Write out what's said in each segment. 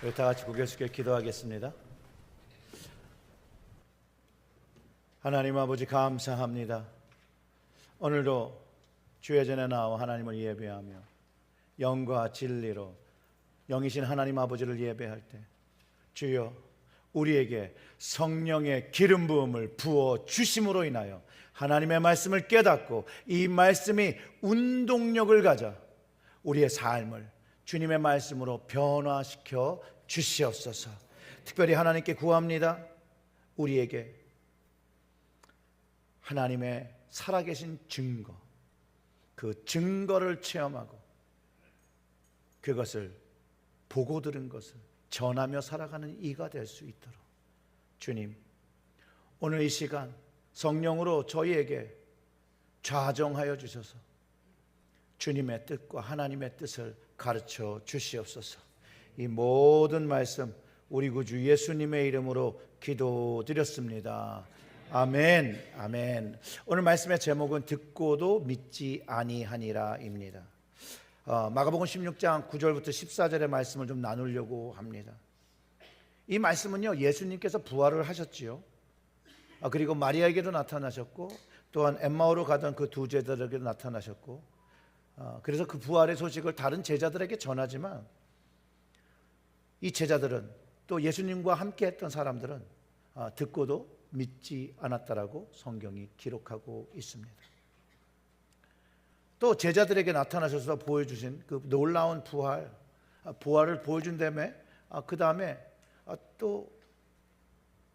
우리 다 같이 고개 숙여 기도하겠습니다. 하나님 아버지 감사합니다. 오늘도 주의 전에 나와 하나님을 예배하며 영과 진리로 영이신 하나님 아버지를 예배할 때 주여 우리에게 성령의 기름 부음을 부어 주심으로 인하여 하나님의 말씀을 깨닫고 이 말씀이 운동력을 가져 우리의 삶을 주님의 말씀으로 변화시켜 주시옵소서. 특별히 하나님께 구합니다. 우리에게 하나님의 살아계신 증거, 그 증거를 체험하고 그것을 보고 들은 것을 전하며 살아가는 이가 될 수 있도록 주님, 오늘 이 시간 성령으로 저희에게 좌정하여 주셔서 주님의 뜻과 하나님의 뜻을 가르쳐 주시옵소서. 이 모든 말씀 우리 구주 예수님의 이름으로 기도드렸습니다. 아멘. 아멘. 오늘 말씀의 제목은 듣고도 믿지 아니하니라입니다. 마가복음 16장 9절부터 14절의 말씀을 좀 나누려고 합니다. 이 말씀은요, 예수님께서 부활을 하셨지요. 그리고 마리아에게도 나타나셨고 또한 엠마오로 가던 그 두 제자들에게도 나타나셨고, 그래서 그 부활의 소식을 다른 제자들에게 전하지만 이 제자들은 또 예수님과 함께 했던 사람들은 듣고도 믿지 않았다라고 성경이 기록하고 있습니다. 또 제자들에게 나타나셔서 보여주신 그 놀라운 부활을 보여준 다음에 그 다음에 또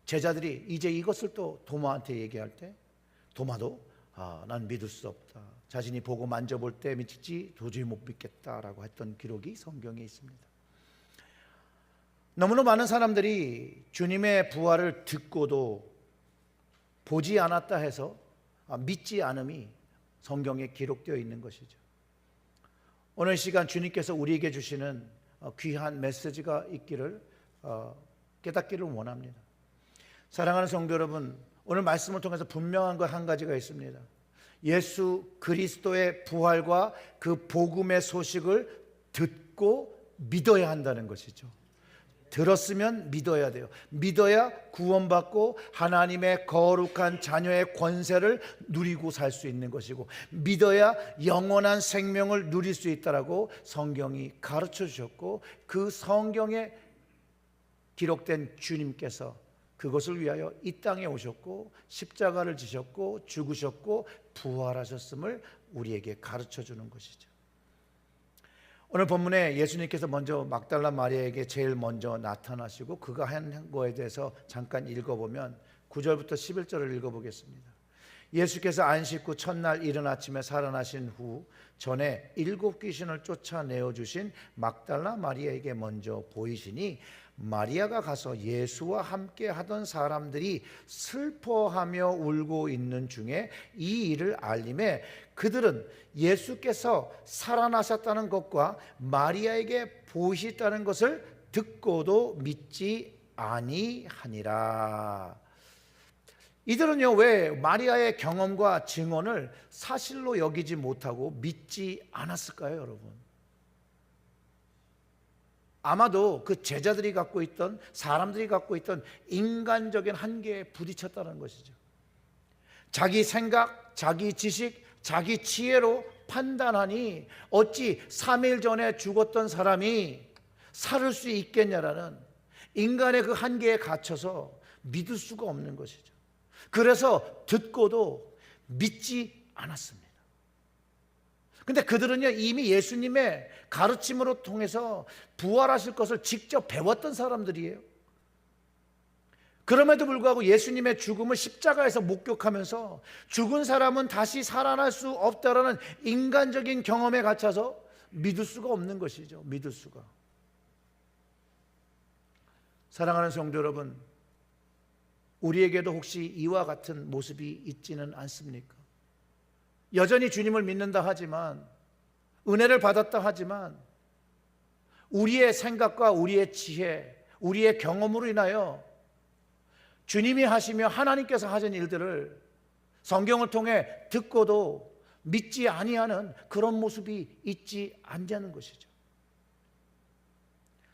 제자들이 이제 이것을 또 도마한테 얘기할 때 도마도 난 믿을 수 없다, 자신이 보고 만져볼 때 믿지 도저히 못 믿겠다라고 했던 기록이 성경에 있습니다. 너무나 많은 사람들이 주님의 부활을 듣고도 보지 않았다 해서 믿지 않음이 성경에 기록되어 있는 것이죠. 오늘 시간 주님께서 우리에게 주시는 귀한 메시지가 있기를 깨닫기를 원합니다. 사랑하는 성도 여러분, 오늘 말씀을 통해서 분명한 것 한 가지가 있습니다. 예수 그리스도의 부활과 그 복음의 소식을 듣고 믿어야 한다는 것이죠. 들었으면 믿어야 돼요. 믿어야 구원받고 하나님의 거룩한 자녀의 권세를 누리고 살 수 있는 것이고, 믿어야 영원한 생명을 누릴 수 있다라고 성경이 가르쳐 주셨고, 그 성경에 기록된 주님께서 그것을 위하여 이 땅에 오셨고 십자가를 지셨고 죽으셨고 부활하셨음을 우리에게 가르쳐 주는 것이죠. 오늘 본문에 예수님께서 먼저 막달라 마리아에게 제일 먼저 나타나시고 그가 한 거에 대해서 잠깐 읽어보면 9절부터 11절을 읽어보겠습니다. 예수께서 안식 후 첫날 이른 아침에 살아나신 후 전에 7 귀신을 쫓아내어 주신 막달라 마리아에게 먼저 보이시니, 마리아가 가서 예수와 함께 하던 사람들이 슬퍼하며 울고 있는 중에 이 일을 알림에 그들은 예수께서 살아나셨다는 것과 마리아에게 보이셨다는 것을 듣고도 믿지 아니하니라. 이들은요, 왜 마리아의 경험과 증언을 사실로 여기지 못하고 믿지 않았을까요, 여러분? 아마도 그 제자들이 갖고 있던, 사람들이 갖고 있던 인간적인 한계에 부딪혔다는 것이죠. 자기 생각, 자기 지식, 자기 지혜로 판단하니 어찌 3일 전에 죽었던 사람이 살을 수 있겠냐라는 인간의 그 한계에 갇혀서 믿을 수가 없는 것이죠. 그래서 듣고도 믿지 않았습니다. 근데 그들은요, 이미 예수님의 가르침으로 통해서 부활하실 것을 직접 배웠던 사람들이에요. 그럼에도 불구하고 예수님의 죽음을 십자가에서 목격하면서 죽은 사람은 다시 살아날 수 없다라는 인간적인 경험에 갇혀서 믿을 수가 없는 것이죠. 믿을 수가. 사랑하는 성도 여러분, 우리에게도 혹시 이와 같은 모습이 있지는 않습니까? 여전히 주님을 믿는다 하지만, 은혜를 받았다 하지만 우리의 생각과 우리의 지혜, 우리의 경험으로 인하여 주님이 하시며 하나님께서 하신 일들을 성경을 통해 듣고도 믿지 아니하는 그런 모습이 있지 않냐는 것이죠.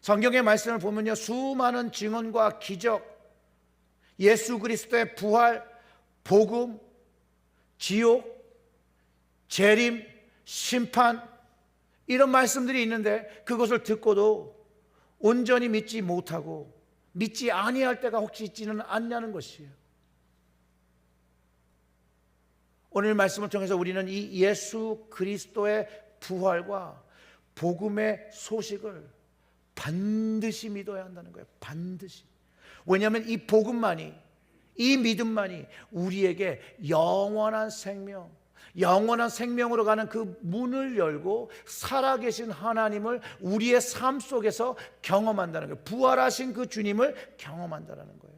성경의 말씀을 보면요, 수많은 증언과 기적, 예수 그리스도의 부활, 복음, 지옥, 재림, 심판, 이런 말씀들이 있는데 그것을 듣고도 온전히 믿지 못하고 믿지 아니할 때가 혹시 있지는 않냐는 것이에요. 오늘 말씀을 통해서 우리는 이 예수 그리스도의 부활과 복음의 소식을 반드시 믿어야 한다는 거예요. 반드시. 왜냐하면 이 복음만이, 이 믿음만이 우리에게 영원한 생명, 영원한 생명으로 가는 그 문을 열고 살아계신 하나님을 우리의 삶 속에서 경험한다는 거예요. 부활하신 그 주님을 경험한다는 거예요.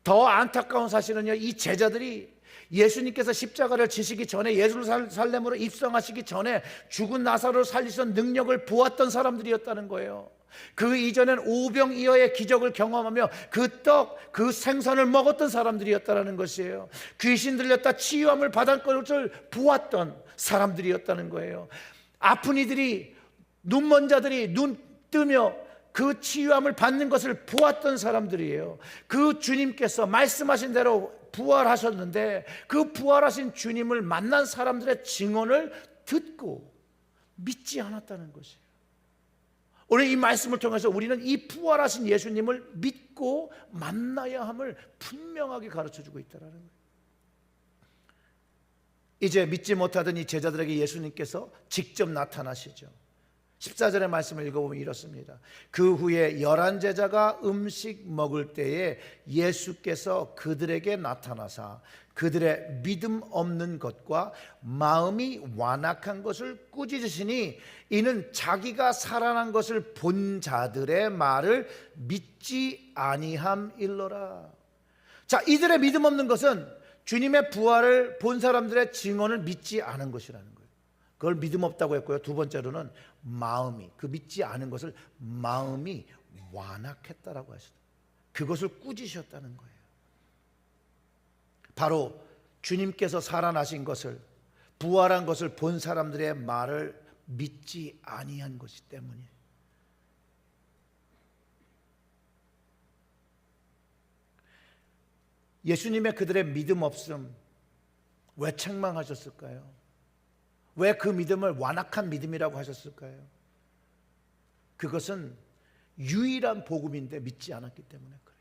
더 안타까운 사실은요, 이 제자들이 예수님께서 십자가를 지시기 전에, 예루살렘으로 입성하시기 전에 죽은 나사로를 살리신 능력을 보았던 사람들이었다는 거예요. 그 이전엔 오병이어의 기적을 경험하며 그 떡, 그 생선을 먹었던 사람들이었다는 것이에요. 귀신 들렸다 치유함을 받은 것을 보았던 사람들이었다는 거예요. 아픈 이들이, 눈먼 자들이 눈 뜨며 그 치유함을 받는 것을 보았던 사람들이에요. 그 주님께서 말씀하신 대로 부활하셨는데 그 부활하신 주님을 만난 사람들의 증언을 듣고 믿지 않았다는 것이에요. 오늘 이 말씀을 통해서 우리는 이 부활하신 예수님을 믿고 만나야 함을 분명하게 가르쳐주고 있다는 거예요. 이제 믿지 못하던 이 제자들에게 예수님께서 직접 나타나시죠. 14절의 말씀을 읽어보면 이렇습니다. 그 후에 11 제자가 음식 먹을 때에 예수께서 그들에게 나타나사 그들의 믿음 없는 것과 마음이 완악한 것을 꾸짖으시니 이는 자기가 살아난 것을 본 자들의 말을 믿지 아니함일러라. 자, 이들의 믿음 없는 것은 주님의 부활을 본 사람들의 증언을 믿지 않은 것이라는 거예요. 그걸 믿음 없다고 했고요. 두 번째로는 마음이, 그 믿지 않은 것을 마음이 완악했다라고 하시다. 그것을 꾸짖으셨다는 거예요. 바로 주님께서 살아나신 것을, 부활한 것을 본 사람들의 말을 믿지 아니한 것이 때문이에요. 예수님의 그들의 믿음 없음, 왜 책망하셨을까요? 왜 그 믿음을 완악한 믿음이라고 하셨을까요? 그것은 유일한 복음인데 믿지 않았기 때문에 그래요.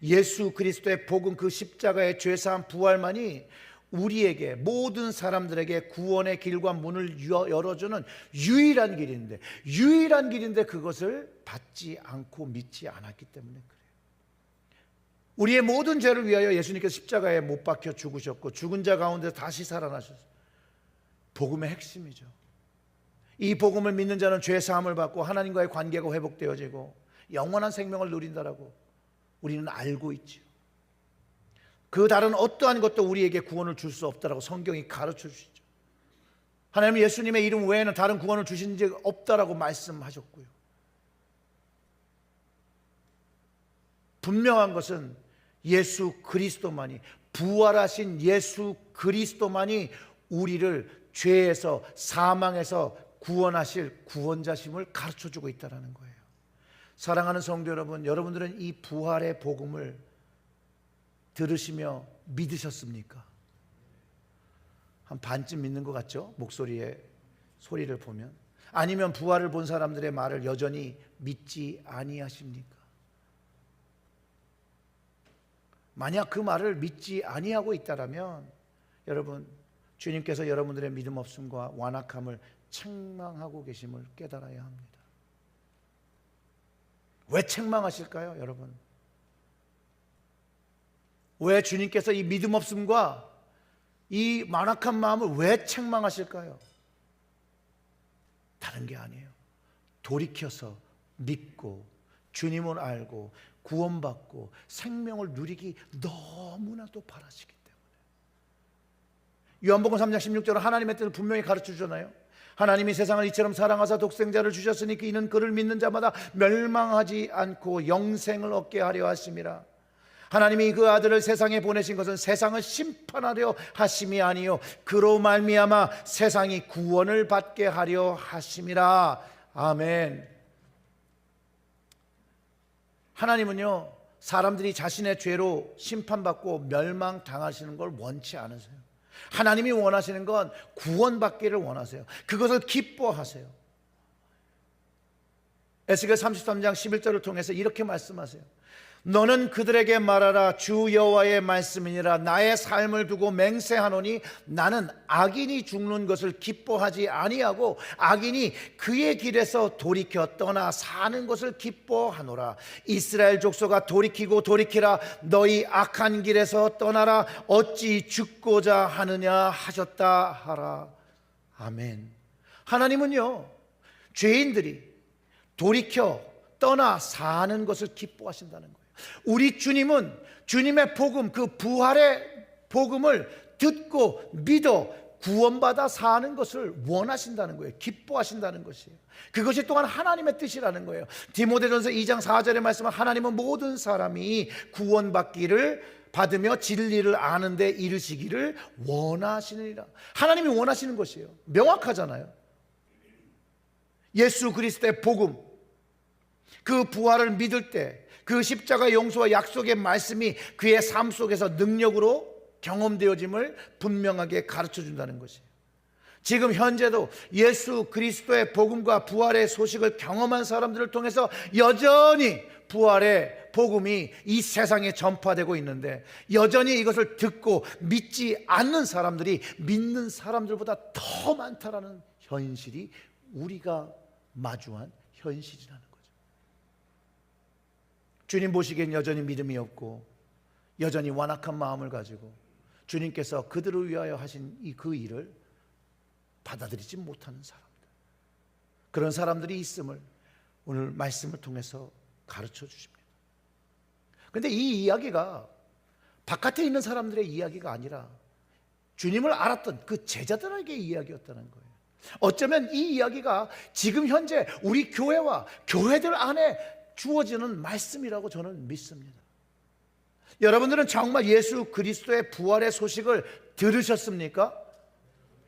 예수 그리스도의 복음, 그 십자가의 죄사함 부활만이 우리에게, 모든 사람들에게 구원의 길과 문을 열어주는 유일한 길인데 그것을 받지 않고 믿지 않았기 때문에 그래요. 우리의 모든 죄를 위하여 예수님께서 십자가에 못 박혀 죽으셨고 죽은 자 가운데 다시 살아나셨어요. 복음의 핵심이죠. 이 복음을 믿는 자는 죄 사함을 받고 하나님과의 관계가 회복되어지고 영원한 생명을 누린다라고 우리는 알고 있죠. 그 다른 어떠한 것도 우리에게 구원을 줄 수 없다라고 성경이 가르쳐 주시죠. 하나님은 예수님의 이름 외에는 다른 구원을 주신 적 없다라고 말씀하셨고요. 분명한 것은 예수 그리스도만이, 부활하신 예수 그리스도만이 우리를 죄에서, 사망에서 구원하실 구원자심을 가르쳐주고 있다는 거예요. 사랑하는 성도 여러분, 여러분들은 이 부활의 복음을 들으시며 믿으셨습니까? 한 반쯤 믿는 것 같죠? 목소리의 소리를 보면. 아니면 부활을 본 사람들의 말을 여전히 믿지 아니하십니까? 만약 그 말을 믿지 아니하고 있다면 여러분, 주님께서 여러분들의 믿음 없음과 완악함을 책망하고 계심을 깨달아야 합니다. 왜 책망하실까요, 여러분? 왜 주님께서 이 믿음 없음과 이 완악한 마음을 왜 책망하실까요? 다른 게 아니에요. 돌이켜서 믿고 주님을 알고 구원받고 생명을 누리기 너무나도 바라시기 때문에. 요한복음 3장 16절은 하나님의 뜻을 분명히 가르쳐 주잖아요. 하나님이 세상을 이처럼 사랑하사 독생자를 주셨으니 이는 그를 믿는 자마다 멸망하지 않고 영생을 얻게 하려 하심이라. 하나님이 그 아들을 세상에 보내신 것은 세상을 심판하려 하심이 아니요 그로 말미암아 세상이 구원을 받게 하려 하심이라. 아멘. 하나님은요, 사람들이 자신의 죄로 심판받고 멸망당하시는 걸 원치 않으세요. 하나님이 원하시는 건 구원받기를 원하세요. 그것을 기뻐하세요. 에스겔 33장 11절을 통해서 이렇게 말씀하세요. 너는 그들에게 말하라. 주 여호와의 말씀이니라. 나의 삶을 두고 맹세하노니 나는 악인이 죽는 것을 기뻐하지 아니하고 악인이 그의 길에서 돌이켜 떠나 사는 것을 기뻐하노라. 이스라엘 족속아 돌이키고 돌이키라. 너희 악한 길에서 떠나라. 어찌 죽고자 하느냐 하셨다 하라. 아멘. 하나님은요, 죄인들이 돌이켜 떠나 사는 것을 기뻐하신다는 거예요. 우리 주님은 주님의 복음, 그 부활의 복음을 듣고 믿어 구원받아 사는 것을 원하신다는 거예요. 기뻐하신다는 것이에요. 그것이 또한 하나님의 뜻이라는 거예요. 디모데전서 2장 4절의 말씀은 하나님은 모든 사람이 구원받기를 받으며 진리를 아는 데 이르시기를 원하시느니라. 하나님이 원하시는 것이에요. 명확하잖아요. 예수 그리스도의 복음, 그 부활을 믿을 때 그 십자가 용서와 약속의 말씀이 그의 삶 속에서 능력으로 경험되어짐을 분명하게 가르쳐 준다는 것이에요. 지금 현재도 예수 그리스도의 복음과 부활의 소식을 경험한 사람들을 통해서 여전히 부활의 복음이 이 세상에 전파되고 있는데, 여전히 이것을 듣고 믿지 않는 사람들이 믿는 사람들보다 더 많다라는 현실이 우리가 마주한 현실이라는 거죠. 주님 보시기엔 여전히 믿음이 없고 여전히 완악한 마음을 가지고 주님께서 그들을 위하여 하신 그 일을 받아들이지 못하는 사람들, 그런 사람들이 있음을 오늘 말씀을 통해서 가르쳐 주십니다. 그런데 이 이야기가 바깥에 있는 사람들의 이야기가 아니라 주님을 알았던 그 제자들에게 이야기였다는 거예요. 어쩌면 이 이야기가 지금 현재 우리 교회와 교회들 안에 주어지는 말씀이라고 저는 믿습니다. 여러분들은 정말 예수 그리스도의 부활의 소식을 들으셨습니까?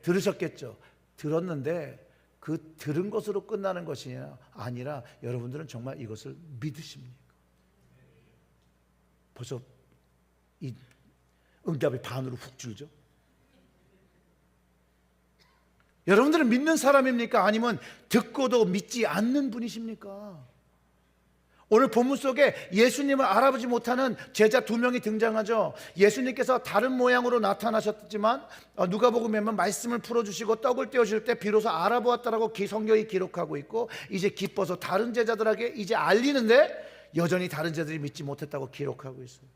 들으셨겠죠. 들었는데 그 들은 것으로 끝나는 것이 아니라 여러분들은 정말 이것을 믿으십니까? 벌써 이 응답이 반으로 훅 줄죠. 여러분들은 믿는 사람입니까? 아니면 듣고도 믿지 않는 분이십니까? 오늘 본문 속에 예수님을 알아보지 못하는 제자 2명이 등장하죠. 예수님께서 다른 모양으로 나타나셨지만 누가복음에 보면 말씀을 풀어주시고 떡을 떼어줄 때 비로소 알아보았다라고 성경이 기록하고 있고, 이제 기뻐서 다른 제자들에게 이제 알리는데 여전히 다른 제자들이 믿지 못했다고 기록하고 있어요.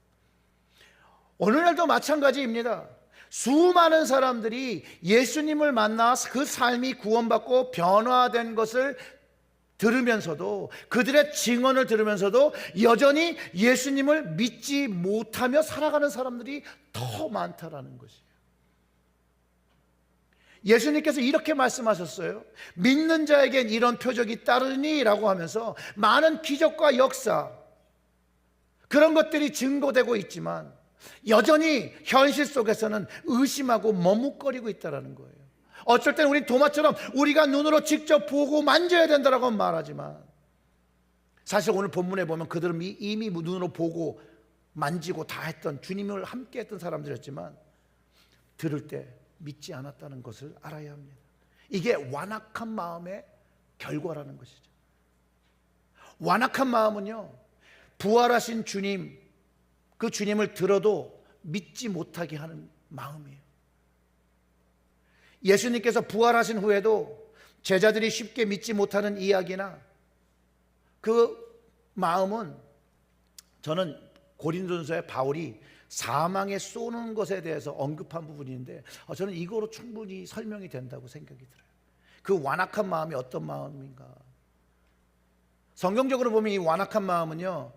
오늘날도 마찬가지입니다. 수많은 사람들이 예수님을 만나 그 삶이 구원받고 변화된 것을 들으면서도, 그들의 증언을 들으면서도 여전히 예수님을 믿지 못하며 살아가는 사람들이 더 많다라는 것이에요. 예수님께서 이렇게 말씀하셨어요. 믿는 자에겐 이런 표적이 따르니 라고 하면서 많은 기적과 역사, 그런 것들이 증거되고 있지만 여전히 현실 속에서는 의심하고 머뭇거리고 있다는 거예요. 어쩔 때는 우리 도마처럼 우리가 눈으로 직접 보고 만져야 된다고 말하지만, 사실 오늘 본문에 보면 그들은 이미 눈으로 보고 만지고 다 했던, 주님을 함께 했던 사람들이었지만 들을 때 믿지 않았다는 것을 알아야 합니다. 이게 완악한 마음의 결과라는 것이죠. 완악한 마음은요, 부활하신 주님, 그 주님을 들어도 믿지 못하게 하는 마음이에요. 예수님께서 부활하신 후에도 제자들이 쉽게 믿지 못하는 이야기나 그 마음은, 저는 고린도전서에 바울이 사망에 쏘는 것에 대해서 언급한 부분인데 저는 이거로 충분히 설명이 된다고 생각이 들어요. 그 완악한 마음이 어떤 마음인가? 성경적으로 보면 이 완악한 마음은요,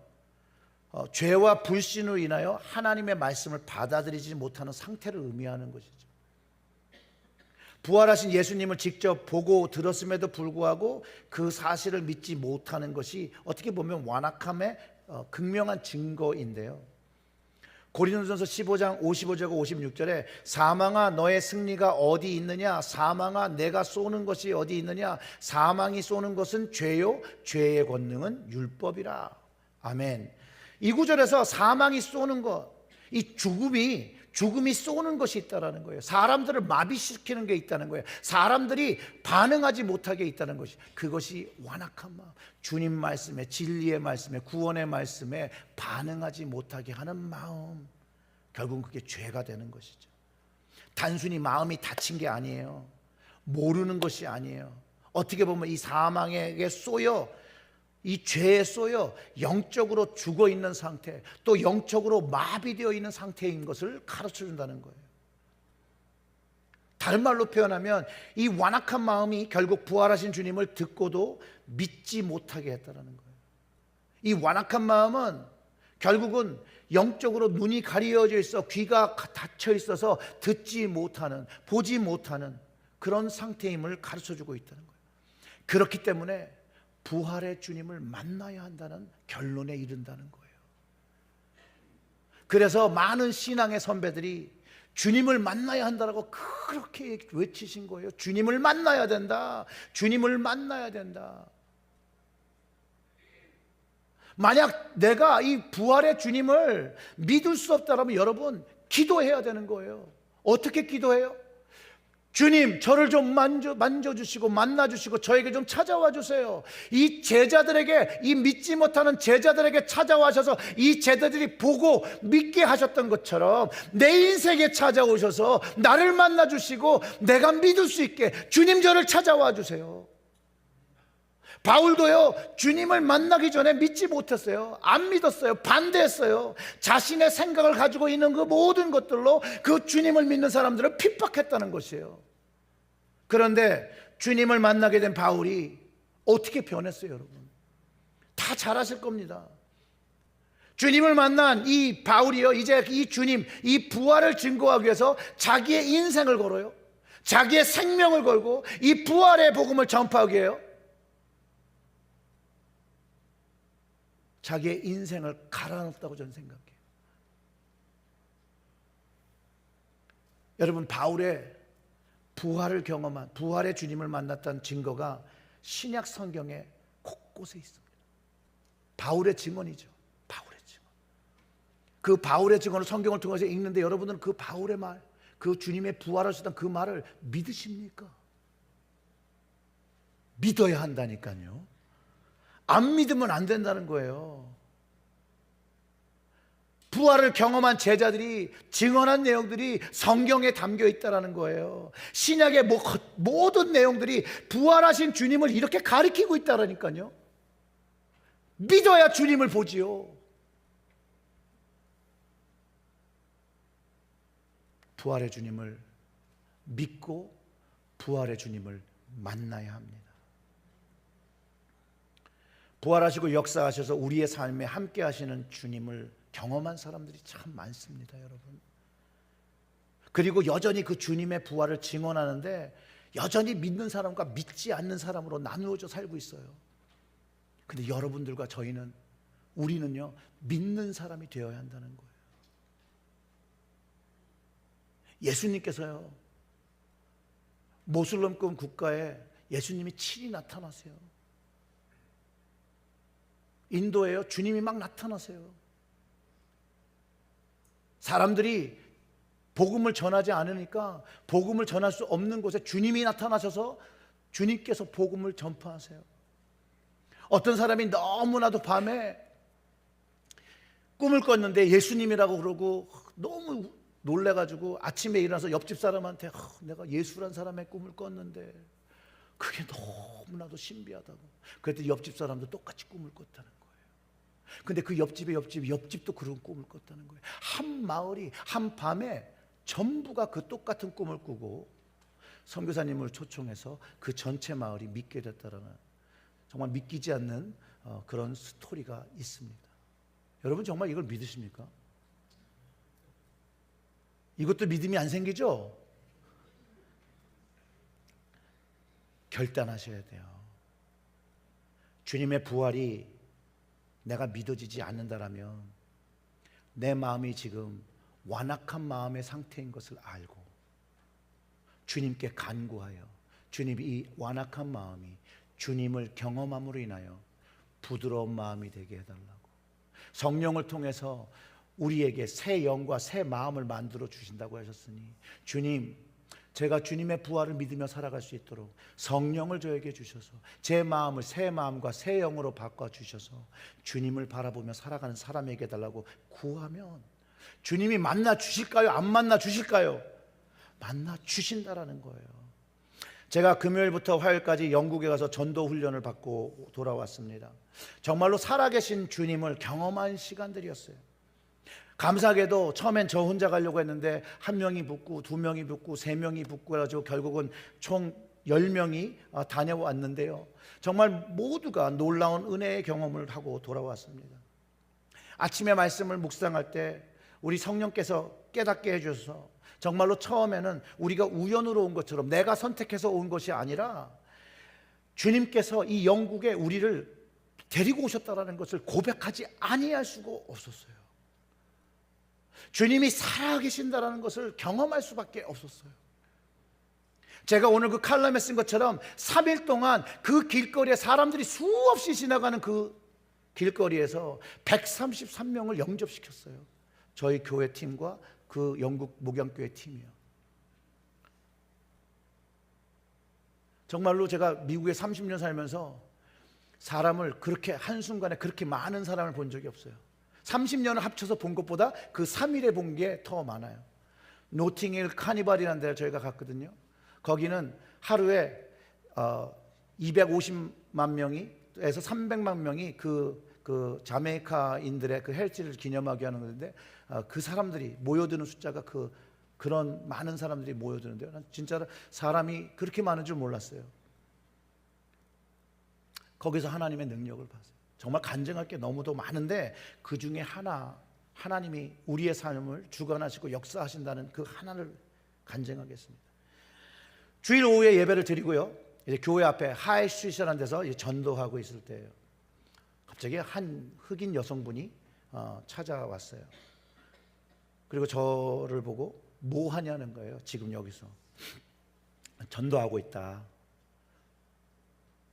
죄와 불신으로 인하여 하나님의 말씀을 받아들이지 못하는 상태를 의미하는 것이죠. 부활하신 예수님을 직접 보고 들었음에도 불구하고 그 사실을 믿지 못하는 것이 어떻게 보면 완악함의 극명한 증거인데요. 고린도전서 15장 55절과 56절에 사망아 너의 승리가 어디 있느냐, 사망아 내가 쏘는 것이 어디 있느냐, 사망이 쏘는 것은 죄요 죄의 권능은 율법이라. 아멘. 이 구절에서 사망이 쏘는 것, 이 죽음이 쏘는 것이 있다는 거예요. 사람들을 마비시키는 게 있다는 거예요. 사람들이 반응하지 못하게 있다는 것이, 그것이 완악한 마음, 주님 말씀에, 진리의 말씀에, 구원의 말씀에 반응하지 못하게 하는 마음, 결국은 그게 죄가 되는 것이죠. 단순히 마음이 다친 게 아니에요. 모르는 것이 아니에요. 어떻게 보면 이 사망에게 쏘여, 이 죄에 쏘여 영적으로 죽어 있는 상태, 또 영적으로 마비되어 있는 상태인 것을 가르쳐 준다는 거예요. 다른 말로 표현하면 이 완악한 마음이 결국 부활하신 주님을 듣고도 믿지 못하게 했다는 거예요. 이 완악한 마음은 결국은 영적으로 눈이 가려져 있어, 귀가 닫혀 있어서 듣지 못하는, 보지 못하는 그런 상태임을 가르쳐 주고 있다는 거예요. 그렇기 때문에 부활의 주님을 만나야 한다는 결론에 이른다는 거예요. 그래서 많은 신앙의 선배들이 주님을 만나야 한다고 그렇게 외치신 거예요. 주님을 만나야 된다. 주님을 만나야 된다. 만약 내가 이 부활의 주님을 믿을 수 없다면 여러분 기도해야 되는 거예요. 어떻게 기도해요? 주님, 저를 좀 만져주시고 만나주시고 저에게 좀 찾아와 주세요. 이 제자들에게, 이 믿지 못하는 제자들에게 찾아와셔서 이 제자들이 보고 믿게 하셨던 것처럼 내 인생에 찾아오셔서 나를 만나주시고 내가 믿을 수 있게 주님, 저를 찾아와 주세요. 바울도요, 주님을 만나기 전에 믿지 못했어요. 안 믿었어요. 반대했어요. 자신의 생각을 가지고 있는 그 모든 것들로 그 주님을 믿는 사람들을 핍박했다는 것이에요. 그런데 주님을 만나게 된 바울이 어떻게 변했어요, 여러분? 다 잘 아실 겁니다. 주님을 만난 이 바울이요, 이제 이 주님, 이 부활을 증거하기 위해서 자기의 인생을 걸어요. 자기의 생명을 걸고 이 부활의 복음을 전파하기 위해요. 자기의 인생을 갈아넣었다고 저는 생각해요. 여러분, 바울의 부활을 경험한, 부활의 주님을 만났다는 증거가 신약 성경에 곳곳에 있습니다. 바울의 증언이죠. 바울의 증언. 그 바울의 증언을 성경을 통해서 읽는데 여러분들은 그 바울의 말, 그 주님의 부활하셨다는 그 말을 믿으십니까? 믿어야 한다니까요. 안 믿으면 안 된다는 거예요. 부활을 경험한 제자들이 증언한 내용들이 성경에 담겨 있다는 거예요. 신약의 모든 내용들이 부활하신 주님을 이렇게 가리키고 있다니까요. 믿어야 주님을 보지요. 부활의 주님을 믿고 부활의 주님을 만나야 합니다. 부활하시고 역사하셔서 우리의 삶에 함께 하시는 주님을 경험한 사람들이 참 많습니다, 여러분. 그리고 여전히 그 주님의 부활을 증언하는데 여전히 믿는 사람과 믿지 않는 사람으로 나누어져 살고 있어요. 근데 여러분들과 우리는요, 믿는 사람이 되어야 한다는 거예요. 예수님께서요, 모슬렘권 국가에 예수님이 친히 나타나세요. 인도에요, 주님이 막 나타나세요. 사람들이 복음을 전하지 않으니까 복음을 전할 수 없는 곳에 주님이 나타나셔서 주님께서 복음을 전파하세요. 어떤 사람이 너무나도 밤에 꿈을 꿨는데 예수님이라고 그러고 너무 놀래가지고 아침에 일어나서 옆집 사람한테 내가 예수란 사람의 꿈을 꿨는데 그게 너무나도 신비하다고. 그랬더니 옆집 사람도 똑같이 꿈을 꿨다는 거예요. 근데 그 옆집도 그런 꿈을 꿨다는 거예요. 한 마을이 한 밤에 전부가 그 똑같은 꿈을 꾸고 선교사님을 초청해서 그 전체 마을이 믿게 됐다라는, 정말 믿기지 않는 그런 스토리가 있습니다. 여러분 정말 이걸 믿으십니까? 이것도 믿음이 안 생기죠? 결단하셔야 돼요. 주님의 부활이 내가 믿어지지 않는다라면 내 마음이 지금 완악한 마음의 상태인 것을 알고 주님께 간구하여 주님이 이 완악한 마음이 주님을 경험함으로 인하여 부드러운 마음이 되게 해달라고, 성령을 통해서 우리에게 새 영과 새 마음을 만들어 주신다고 하셨으니, 주님, 제가 주님의 부활을 믿으며 살아갈 수 있도록 성령을 저에게 주셔서 제 마음을 새 마음과 새 영으로 바꿔 주셔서 주님을 바라보며 살아가는 사람에게 달라고 구하면 주님이 만나 주실까요? 안 만나 주실까요? 만나 주신다라는 거예요. 제가 금요일부터 화요일까지 영국에 가서 전도 훈련을 받고 돌아왔습니다. 정말로 살아계신 주님을 경험한 시간들이었어요. 감사하게도 처음엔 저 혼자 가려고 했는데 한 명이 붙고 두 명이 붙고 세 명이 붙고 해가지고 결국은 총 10명이 다녀왔는데요, 정말 모두가 놀라운 은혜의 경험을 하고 돌아왔습니다. 아침에 말씀을 묵상할 때 우리 성령께서 깨닫게 해주셔서 정말로 처음에는 우리가 우연으로 온 것처럼 내가 선택해서 온 것이 아니라 주님께서 이 영국에 우리를 데리고 오셨다는 것을 고백하지 아니할 수가 없었어요. 주님이 살아계신다는 것을 경험할 수밖에 없었어요. 제가 오늘 그 칼럼에 쓴 것처럼 3일 동안 그 길거리에 사람들이 수없이 지나가는 그 길거리에서 133명을 영접시켰어요. 저희 교회 팀과 그 영국 목양교회 팀이요. 정말로 제가 미국에 30년 살면서 사람을 그렇게 한순간에 그렇게 많은 사람을 본 적이 없어요. 30년을 합쳐서 본 것보다 그 3일에 본 게 더 많아요. 노팅힐 카니발이라는 데를 저희가 갔거든요. 거기는 하루에 250만 명이 에서 300만 명이 그 자메이카인들의 그 헬지를 기념하게 하는 건데, 그 사람들이 모여드는 숫자가 그런 많은 사람들이 모여드는데요, 난 진짜로 사람이 그렇게 많은 줄 몰랐어요. 거기서 하나님의 능력을 봤어요. 정말 간증할 게 너무도 많은데 그 중에 하나님이 우리의 삶을 주관하시고 역사하신다는 그 하나를 간증하겠습니다. 주일 오후에 예배를 드리고요, 이제 교회 앞에 하이스트리트라는 데서 전도하고 있을 때예요. 갑자기 한 흑인 여성분이 찾아왔어요. 그리고 저를 보고 뭐 하냐는 거예요. 지금 여기서 전도하고 있다.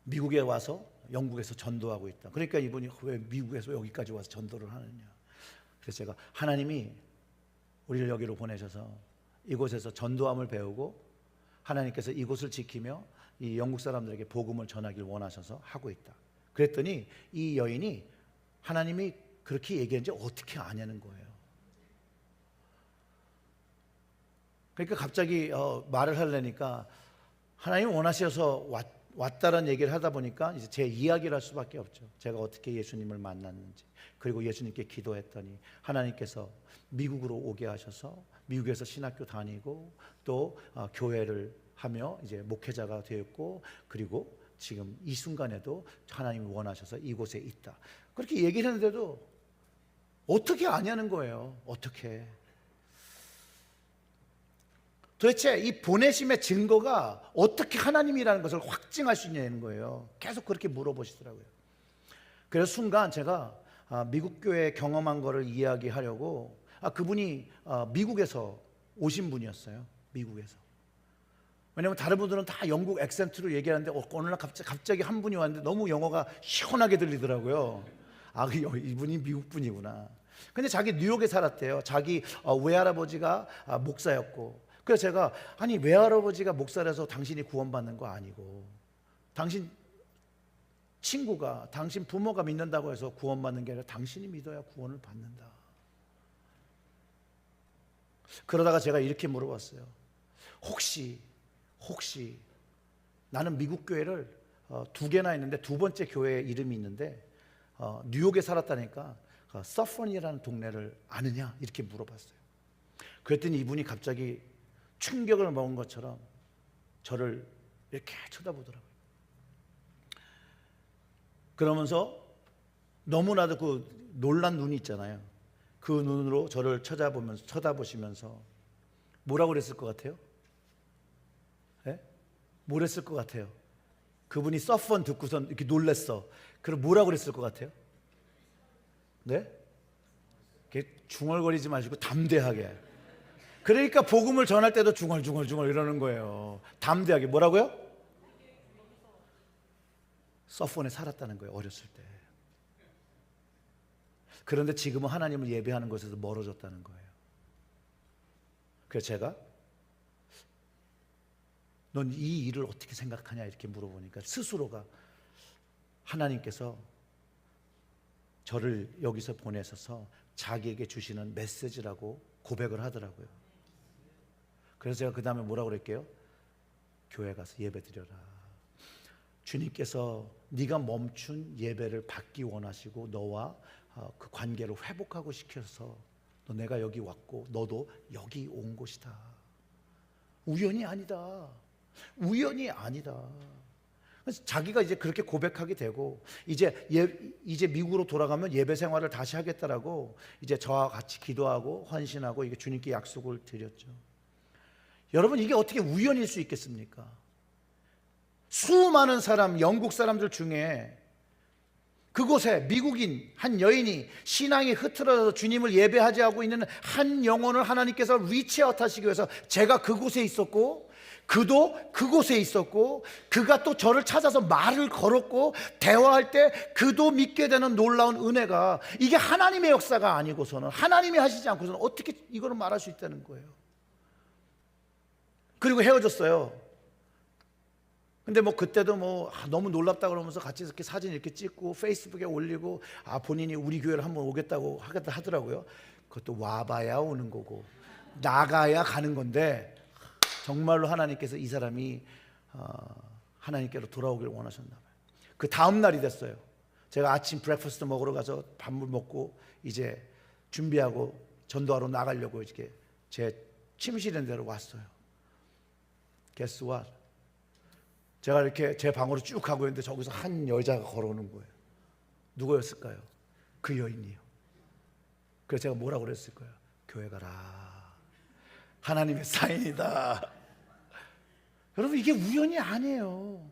미국에 와서 영국에서 전도하고 있다. 그러니까 이분이 왜 미국에서 여기까지 와서 전도를 하느냐. 그래서 제가 하나님이 우리를 여기로 보내셔서 이곳에서 전도함을 배우고 하나님께서 이곳을 지키며 이 영국 사람들에게 복음을 전하길 원하셔서 하고 있다. 그랬더니 이 여인이 하나님이 그렇게 얘기했는지 어떻게 아냐는 거예요. 그러니까 갑자기 말을 하려니까 하나님 원하셔서 왔다라는 얘기를 하다 보니까 이제 제 이야기를 할 수밖에 없죠. 제가 어떻게 예수님을 만났는지, 그리고 예수님께 기도했더니 하나님께서 미국으로 오게 하셔서 미국에서 신학교 다니고 또 교회를 하며 이제 목회자가 되었고, 그리고 지금 이 순간에도 하나님이 원하셔서 이곳에 있다. 그렇게 얘기를 했는데도 어떻게 아냐는 거예요. 어떻게? 도대체 이 보내심의 증거가 어떻게 하나님이라는 것을 확증할 수 있냐는 거예요. 계속 그렇게 물어보시더라고요. 그래서 순간 제가 미국 교회 경험한 거를 이야기하려고, 그분이 미국에서 오신 분이었어요. 미국에서. 왜냐하면 다른 분들은 다 영국 액센트로 얘기하는데 어느 날 갑자기 한 분이 왔는데 너무 영어가 시원하게 들리더라고요. 이분이 미국 분이구나. 근데 자기 뉴욕에 살았대요. 자기 외할아버지가 목사였고. 그래서 제가 아니 외할아버지가 목사라서 당신이 구원받는 거 아니고, 당신 친구가 당신 부모가 믿는다고 해서 구원받는 게 아니라 당신이 믿어야 구원을 받는다. 그러다가 제가 이렇게 물어봤어요. 혹시 나는 미국 교회를 2개나 있는데 두 번째 교회 이름이 있는데 뉴욕에 살았다니까 서펀이라는 동네를 아느냐 이렇게 물어봤어요. 그랬더니 이분이 갑자기 충격을 먹은 것처럼 저를 이렇게 쳐다보더라고요. 그러면서 너무나도 그 놀란 눈이 있잖아요. 그 눈으로 저를 쳐다보시면서 뭐라고 그랬을 것 같아요? 네? 뭘 했을 것 같아요? 그분이 서펀 듣고선 이렇게 놀랬어. 그럼 뭐라고 그랬을 것 같아요? 네? 이렇게 중얼거리지 마시고 담대하게. 그러니까 복음을 전할 때도 중얼중얼 이러는 거예요. 담대하게. 뭐라고요? 서펀에 살았다는 거예요. 어렸을 때. 그런데 지금은 하나님을 예배하는 것에서 멀어졌다는 거예요. 그래서 제가 넌 이 일을 어떻게 생각하냐 이렇게 물어보니까 스스로가 하나님께서 저를 여기서 보내셔서 자기에게 주시는 메시지라고 고백을 하더라고요. 그래서 제가 그 다음에 뭐라고 그랬게요? 교회 가서 예배 드려라. 주님께서 네가 멈춘 예배를 받기 원하시고 너와 그 관계를 회복하고 시켜서 내가 여기 왔고 너도 여기 온 곳이다. 우연이 아니다. 우연이 아니다. 그래서 자기가 이제 그렇게 고백하게 되고 이제 미국으로 돌아가면 예배 생활을 다시 하겠다라고 이제 저와 같이 기도하고 헌신하고 이게 주님께 약속을 드렸죠. 여러분, 이게 어떻게 우연일 수 있겠습니까? 수많은 사람, 영국 사람들 중에 그곳에 미국인 한 여인이 신앙이 흐트러져서 주님을 예배하지 않고 있는 한 영혼을 하나님께서 리치아웃 하시기 위해서 제가 그곳에 있었고 그도 그곳에 있었고 그가 또 저를 찾아서 말을 걸었고 대화할 때 그도 믿게 되는 놀라운 은혜가, 이게 하나님의 역사가 아니고서는, 하나님이 하시지 않고서는 어떻게 이거를 말할 수 있다는 거예요. 그리고 헤어졌어요. 근데 그때도 너무 놀랍다 그러면서 같이 이렇게 사진 이렇게 찍고 페이스북에 올리고 본인이 우리 교회를 한번 오겠다고 하더라고요. 그것도 와봐야 오는 거고 나가야 가는 건데 정말로 하나님께서 이 사람이 하나님께로 돌아오기를 원하셨나 봐요. 그 다음 날이 됐어요. 제가 아침 브렉퍼스트 먹으러 가서 밥을 먹고 이제 준비하고 전도하러 나가려고 이렇게 제 침실에 데로 왔어요. Guess what? 제가 이렇게 제 방으로 쭉 가고 있는데 저기서 한 여자가 걸어오는 거예요. 누구였을까요? 그 여인이요. 그래서 제가 뭐라고 그랬을까요? 교회 가라. 하나님의 사인이다. 여러분, 이게 우연이 아니에요.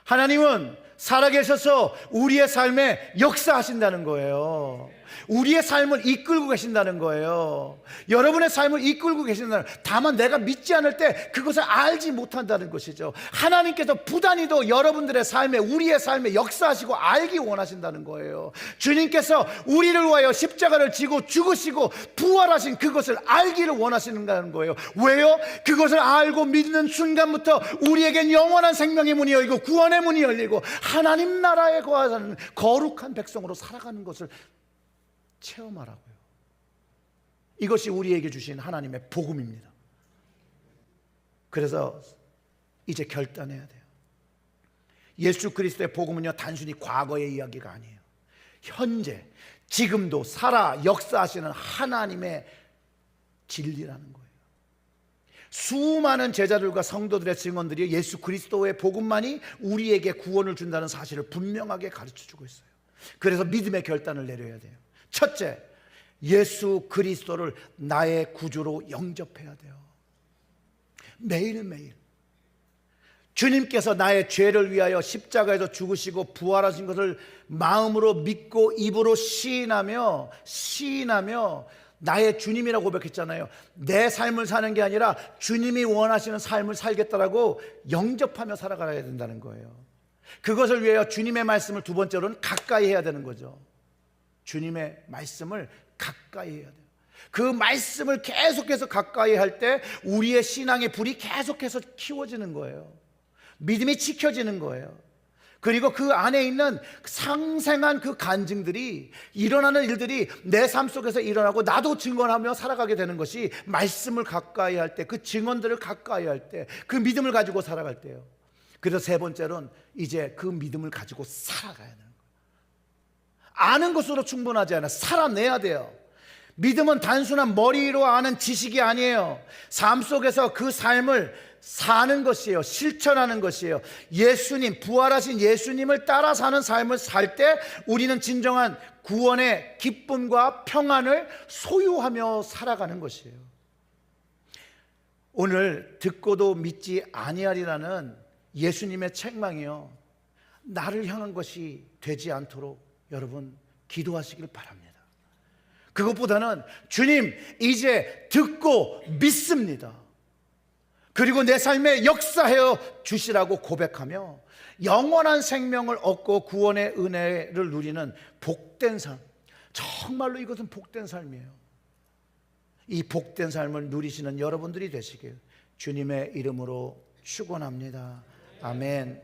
하나님은 살아계셔서 우리의 삶에 역사하신다는 거예요. 우리의 삶을 이끌고 계신다는 거예요. 여러분의 삶을 이끌고 계신다는, 다만 내가 믿지 않을 때 그것을 알지 못한다는 것이죠. 하나님께서 부단히도 여러분들의 삶에, 우리의 삶에 역사하시고 알기 원하신다는 거예요. 주님께서 우리를 위하여 십자가를 지고 죽으시고 부활하신 그것을 알기를 원하시는 거예요. 왜요? 그것을 알고 믿는 순간부터 우리에겐 영원한 생명의 문이 열리고 구원의 문이 열리고 하나님 나라에 거하는 거룩한 백성으로 살아가는 것을 체험하라고요. 이것이 우리에게 주신 하나님의 복음입니다. 그래서 이제 결단해야 돼요. 예수 그리스도의 복음은요, 단순히 과거의 이야기가 아니에요. 현재, 지금도 살아 역사하시는 하나님의 진리라는 거예요. 수많은 제자들과 성도들의 증언들이 예수 그리스도의 복음만이 우리에게 구원을 준다는 사실을 분명하게 가르쳐주고 있어요. 그래서 믿음의 결단을 내려야 돼요. 첫째, 예수 그리스도를 나의 구주로 영접해야 돼요. 매일매일 주님께서 나의 죄를 위하여 십자가에서 죽으시고 부활하신 것을 마음으로 믿고 입으로 시인하며 나의 주님이라고 고백했잖아요. 내 삶을 사는 게 아니라 주님이 원하시는 삶을 살겠다라고 영접하며 살아가야 된다는 거예요. 그것을 위하여 주님의 말씀을 두 번째로는 가까이 해야 되는 거죠. 주님의 말씀을 가까이 해야 돼요. 그 말씀을 계속해서 가까이 할 때 우리의 신앙의 불이 계속해서 키워지는 거예요. 믿음이 지켜지는 거예요. 그리고 그 안에 있는 상생한 그 간증들이, 일어나는 일들이 내 삶 속에서 일어나고 나도 증언하며 살아가게 되는 것이 말씀을 가까이 할 때, 그 증언들을 가까이 할 때, 그 믿음을 가지고 살아갈 때요. 그래서 세 번째로는 이제 그 믿음을 가지고 살아가야 되는 거예요. 아는 것으로 충분하지 않아. 살아내야 돼요. 믿음은 단순한 머리로 아는 지식이 아니에요. 삶 속에서 그 삶을 사는 것이에요. 실천하는 것이에요. 예수님, 부활하신 예수님을 따라 사는 삶을 살 때 우리는 진정한 구원의 기쁨과 평안을 소유하며 살아가는 것이에요. 오늘 듣고도 믿지 아니하리라는 예수님의 책망이요, 나를 향한 것이 되지 않도록 여러분 기도하시길 바랍니다. 그것보다는 주님, 이제 듣고 믿습니다. 그리고 내 삶에 역사하여 주시라고 고백하며 영원한 생명을 얻고 구원의 은혜를 누리는 복된 삶, 정말로 이것은 복된 삶이에요. 이 복된 삶을 누리시는 여러분들이 되시길 주님의 이름으로 축원합니다. 아멘.